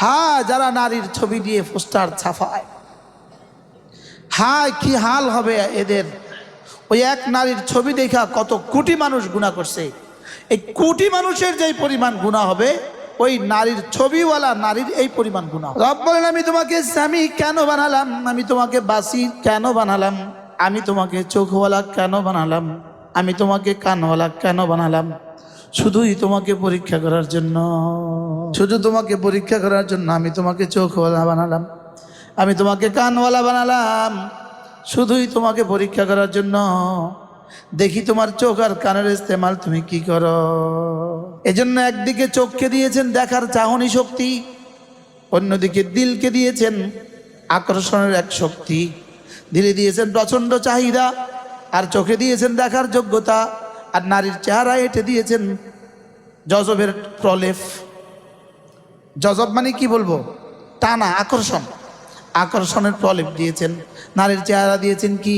হ্যাঁ, যারা নারীর ছবি দিয়ে পোস্টার ছাপায়, হ্যাঁ কি হাল হবে এদের। ওই এক নারীর ছবি দেখা কত কোটি মানুষ গুনাহ করছে। এই কোটি মানুষের যেই পরিমাণ গুনাহ হবে, ওই নারীর ছবিওয়ালা নারীর এই পরিমাণ গুনাহ। রব বলেন, আমি তোমাকে স্বামী কেন বানালাম, আমি তোমাকে বাসি কেন বানালাম, আমি তোমাকে চোখওয়ালা কেন বানালাম, আমি তোমাকে কানওয়ালা কেন বানালাম? শুধুই তোমাকে পরীক্ষা করার জন্য, শুধু তোমাকে পরীক্ষা করার জন্য আমি তোমাকে চোখওয়ালা বানালাম, আমি তোমাকে কানওয়ালা বানালাম, শুধুই তোমাকে পরীক্ষা করার জন্য। দেখি তোমার চোখ আর কানের ইস্তেমাল তুমি কি করো। এজন্য একদিকে চোখকে দিয়েছেন দেখার চাহনি শক্তি, অন্যদিকে দিলকে দিয়েছেন আকর্ষণের এক শক্তি। দিলে দিয়েছেন প্রচণ্ড চাহিদা, আর চোখে দিয়েছেন দেখার যোগ্যতা, আর নারীর চেহারা এঁটে দিয়েছেন জজবের প্রলেপ। জজব মানে কি বলবো, টানা, আকর্ষণ, আকর্ষণের প্রলেপ দিয়েছেন। নারীর চেহারা দিয়েছেন কি,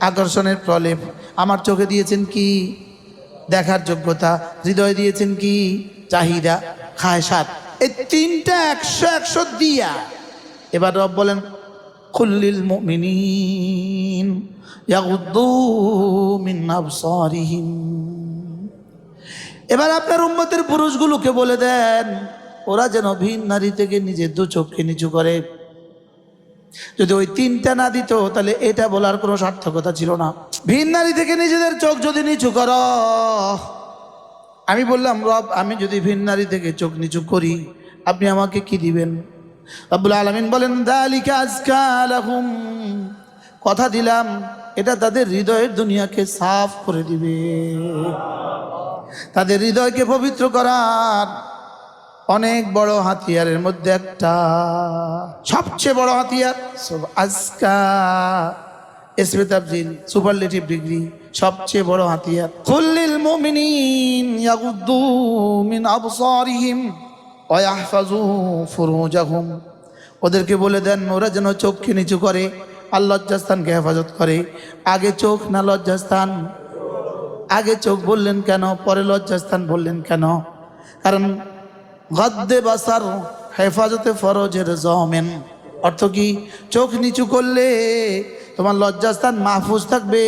আকর্ষণের প্রলেপ। আমার চোখে দিয়েছেন কি, দেখার যোগ্যতা। হৃদয় দিয়েছেন কি, চাহিদা, খায়সাত। এই তিনটা 100 দিয়া এবার রব বলেন, কুল্লিল মুমিনিন ইয়াগুদ্দু মিন আবসারিহিম। এবার আপনার উম্মতের পুরুষগুলোকে বলে দেন, ওরা যেন ভিন নারী থেকে নিজের দু চোখকে নিচু করে। যদি ওই তিনটা না দিত তাহলে এটা বলার কোনো সার্থকতা ছিল না। ভিন নারী থেকে নিজেদের চোখ যদি নিচু করো, আমি বললাম রব, আমি যদি ভিন নারী থেকে চোখ নিচু করি আপনি আমাকে কি দিবেন? রব্বুল আলামিন বলেন, যালিকা আযকা লাহুম, কথা দিলাম এটা তাদের হৃদয়ের দুনিয়াকে সাফ করে দিবে, তাদের হৃদয়কে পবিত্র করার অনেক বড় হাতিয়ারের মধ্যে একটা, সবচেয়ে বড় হাতিয়ার। আজকা ইসমে তাফজিল, সুপারলেটিভ ডিগ্রি, সবচেয়ে বড় হাতিয়ার। কুল্লিল মুমিনিন ইয়াগুদ্দু মিন আবসারিহিম ওয়া ইয়াহফাজু ফুরুজাহুম। ওদেরকে বলে দেন ওরা যেন চোখকে নিচু করে আর লজ্জাস্থানকে হেফাজত করে। আগে চোখ না লজ্জাস্থান? আগে চোখ বললেন কেন, পরে লজ্জাস্থান বললেন কেন? কারণ গদ্দে বাসার হেফাজতে ফরজের জমেন। অর্থ কি? চোখ নিচু করলে তোমার লজ্জাস্থান মাহফুজ থাকবে,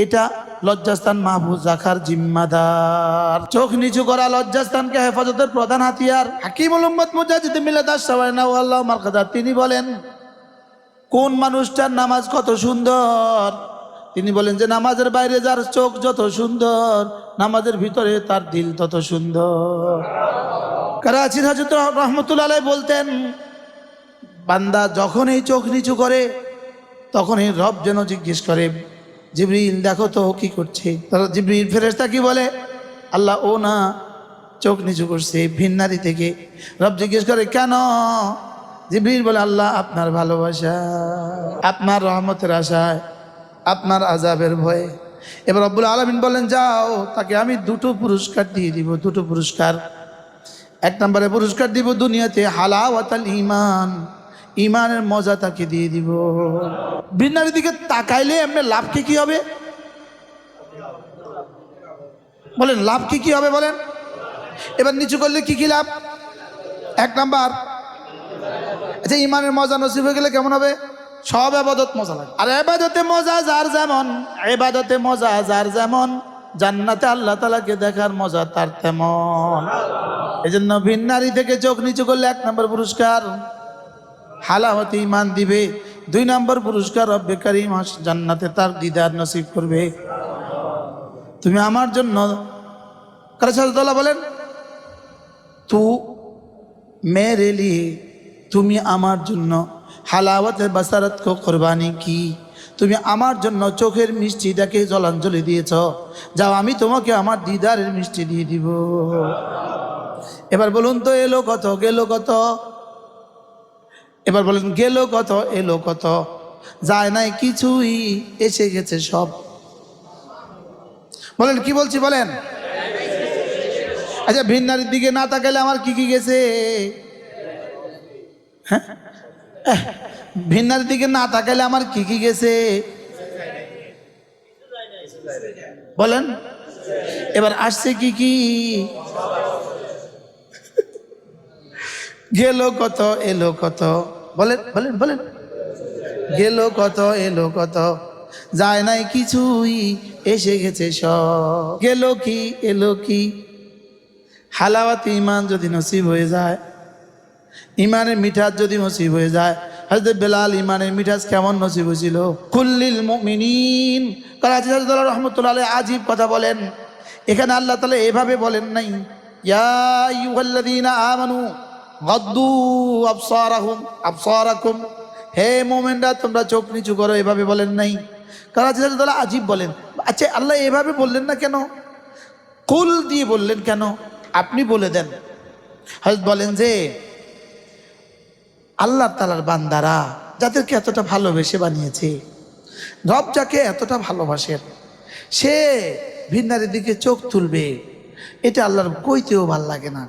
এটা লজ্জাস্থান মাহফুজ রাখার জিম্মাদার। চোখ নিচু করা লজ্জাস্থানকে হেফাজতের প্রধান হাতিয়ার। হাকিমুল উম্মত মুজাদ্দিদ মিল্লাত আশ-শাওয়ানা ওয়াল্লাহু মারকাদা, তিনি বলেন কোন মানুষটার নামাজ কত সুন্দর। তিনি বলেন যে নামাজের বাইরে যার চোখ যত সুন্দর, নামাজের ভিতরে তার দিল তত সুন্দর। করাচির হযরত রহমতুল্লাহ আলাইহি বলতেন, বান্দা যখন এই চোখ নিচু করে তখন এই রব যেন জিজ্ঞেস করে, জিবরিল দেখো তো কি করছে। জিবরিল ফেরেশতা কি বলে, আল্লাহ ও না চোখ নিচু করছে ভিন নারী থেকে। রব জিজ্ঞেস করে কেন? জিবরিল বলে, আল্লাহ আপনার ভালোবাসা, আপনার রহমতের আশায়, আপনার আযাবের ভয়ে। এবার রব্বুল আলামিন বলেন, যাও তাকে আমি দুটো পুরস্কার দিয়ে দিব, দুটো পুরস্কার। এক নম্বরে পুরস্কার দিব দুনিয়াতে হালাওয়াতাল ঈমান, ঈমানের মজা তাকে দিয়ে দিব। ভিন নারীর দিকে তাকাইলে এমনি লাভ কি হবে বলেন? লাভ কি হবে বলেন? এবার নিচু করলে কি লাভ? এক নাম্বার, আচ্ছা ঈমানের মজা নসিব হয়ে গেলে কেমন হবে? সব ইবাদত মজা লাগে। আর ইবাদতে মজা যার যেমন, ইবাদতে মজা যার যেমন, জান্নাতে আল্লাহ তাআলাকে দেখার মজা তার তেমন। এজন্য ভিন নারী থেকে চোখ নিচু করলে এক নম্বর পুরস্কার হালাওয়াতে ঈমান দিবে। দুই নম্বর পুরস্কার রব্বে কারীম জান্নাতে তার দিদার নসিব করবে। তুমি আমার জন্য, কারসাল্লাহ বলেন, তু মেরে লিয়ে, তুমি আমার জন্য হালাওয়াতে বাসারত কো কুরবানি কি, তুমি আমার জন্য চোখের মিষ্টিটাকে জলাঞ্জলি দিয়েছ, যাও আমি তোমাকে আমার দিদারের মিষ্টি দিয়ে দিব। এবার বলুন তো এলো কত গেল কত? এবার বলেন গেল কত এলো কত? যায় নাই কিছুই, এসে গেছে সব। বলেন কি বলছি বলেন? আচ্ছা ভিন নারীর দিকে না তাকালে আমার কি গেছে? হ্যাঁ, ভিন নারীর দিকে না তাকালে আমার কি গেছে বলেন? এবার আসছে কি? গেল কত এলো কত, বলেন বলেন বলেন, গেল কত এলো কত, যায় নাই কিছুই এসে গেছে সব। গেল কি এলো কি, হালাওয়াত ইমান যদি নসিব হয়ে যায়, ইমানের মিঠাস যদি নসিব হয়ে যায়। হযরত বেলাল ইমানের মিঠাস কেমন নসিব হয়েছিল? কুল্লিল মুমিনিন, করাচি হযরত রহমতুল্লাহ আলাইহি আজীব কথা বলেন। এখানে আল্লাহ তাআলা এভাবে বলেন নাই, ইয়া আইয়ুহাল্লাযীনা আমানু গাদ্দু আবসারাকুম, হে মুমিনরা তোমরা চোখ নিচু করো, এভাবে বলেন নাই। করাচি হযরত আজীব বলেন। আচ্ছা আল্লাহ এভাবে বললেন না কেন? কুল দিয়ে বললেন কেন? আপনি বলে দেন। হযরত বলেন যে আল্লাহ তাআলার বান্দারা যাদেরকে এতটা ভালোবেসে বানিয়েছে, রব যাকে এতটা ভালোবাসেন, সে ভিন্নারের দিকে চোখ তুলবে, এটা আল্লাহর কইতেও ভাল লাগে না।